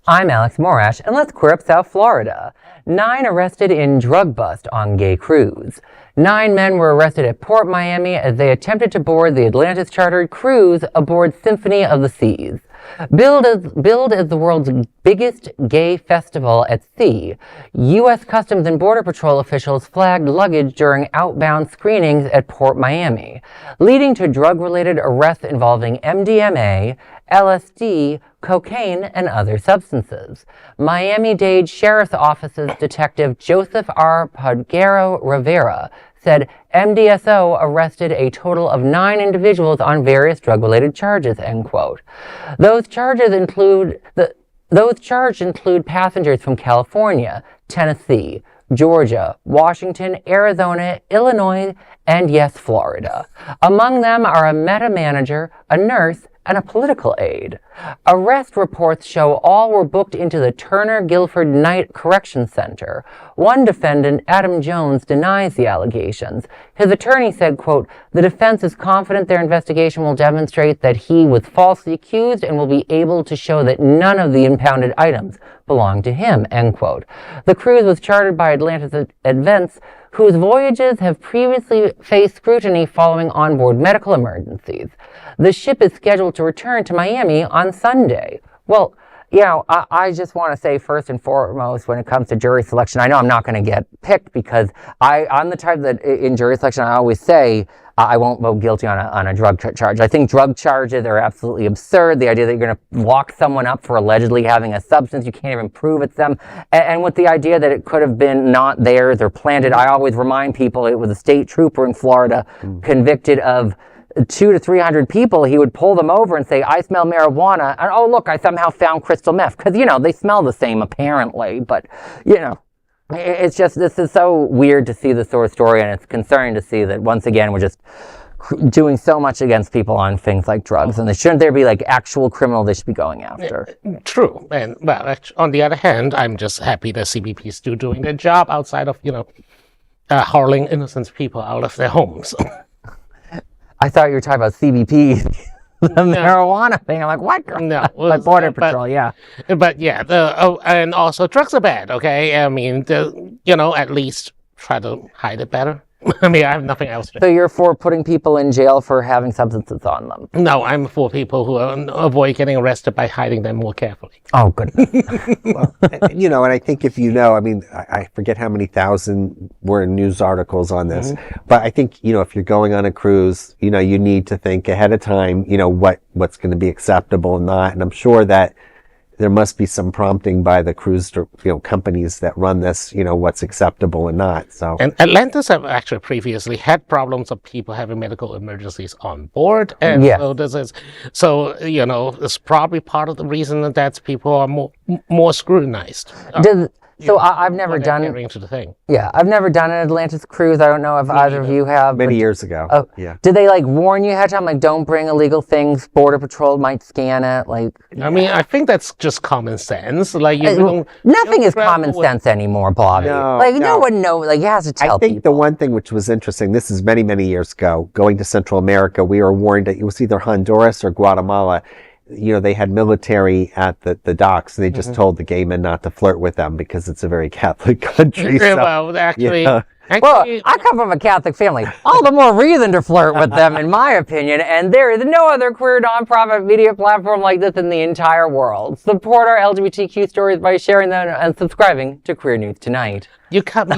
I'm Alex Morash, and let's queer up South Florida. 9 arrested in drug bust on gay cruise. 9 men were arrested at Port Miami as they attempted to board the Atlantis-chartered cruise aboard Symphony of the Seas. Billed as the world's biggest gay festival at sea, U.S. Customs and Border Patrol officials flagged luggage during outbound screenings at Port Miami, leading to drug-related arrests involving MDMA, LSD, cocaine, and other substances. Miami-Dade Sheriff's Office's Detective Joseph R. Peguero Rivera said MDSO arrested a total of 9 individuals on various drug-related charges, end quote. Those charged include passengers from California, Tennessee, Georgia, Washington, Arizona, Illinois, and yes, Florida. Among them are a meta manager, a nurse, and a political aide. Arrest reports show all were booked into the Turner Guilford Night Correction Center. One defendant, Adam Jones, denies the allegations. His attorney said, quote, "The defense is confident their investigation will demonstrate that he was falsely accused and will be able to show that none of the impounded items belong to him," end quote. The cruise was chartered by Atlantis Events, whose voyages have previously faced scrutiny following onboard medical emergencies. The ship is scheduled to return to Miami on Sunday. Well, you know, I just want to say first and foremost, when it comes to jury selection, I know I'm not going to get picked because I'm the type that in jury selection I always say I won't vote guilty on a drug charge. I think drug charges are absolutely absurd. The idea that you're going to lock someone up for allegedly having a substance you can't even prove it's them, and with the idea that it could have been not theirs or planted. I always remind people it was a state trooper in Florida convicted of 200 to 300 people. He would pull them over and say, "I smell marijuana," and oh look, I somehow found crystal meth, because you know they smell the same apparently. But you know, it's just, this is so weird to see this sort of story, and it's concerning to see that once again we're just doing so much against people on things like drugs, and shouldn't there be like actual criminal they should be going after? True, and well, on the other hand, I'm just happy that CBP is still doing their job outside of hurling innocent people out of their homes. I thought you were talking about CBP, the marijuana thing. I'm like, what? No, like Border Patrol, yeah. But yeah, and also drugs are bad. Okay, I mean, at least try to hide it better. I mean, I have nothing else to say. So you're for putting people in jail for having substances on them? No, I'm for people who avoid getting arrested by hiding them more carefully. Oh, good. Well, and I think if I mean, I forget how many thousand were in news articles on this, but I think, if you're going on a cruise, you need to think ahead of time, what's going to be acceptable and not. And I'm sure that there must be some prompting by the cruise, companies that run this, what's acceptable and not. So, and Atlantis have actually previously had problems of people having medical emergencies on board, and so it's probably part of the reason that people are more scrutinized. So I've never done into the thing. Yeah, I've never done an Atlantis cruise. I don't know if either of you have. Many years ago. Oh, yeah. Did they warn you ahead of time? Like, don't bring illegal things. Border Patrol might scan it. I mean, I think that's just common sense. Nothing is common sense anymore, Bobby. No one knows. You have to tell people. I think the one thing which was interesting. This is many, many years ago. Going to Central America, we were warned that it was either Honduras or Guatemala. They had military at the docks, and they just told the gay men not to flirt with them because it's a very Catholic country. So, well, actually, well, I come from a Catholic family. All the more reason to flirt with them, in my opinion, and there is no other queer nonprofit media platform like this in the entire world. Support our LGBTQ stories by sharing them and subscribing to Queer News Tonight. You cut me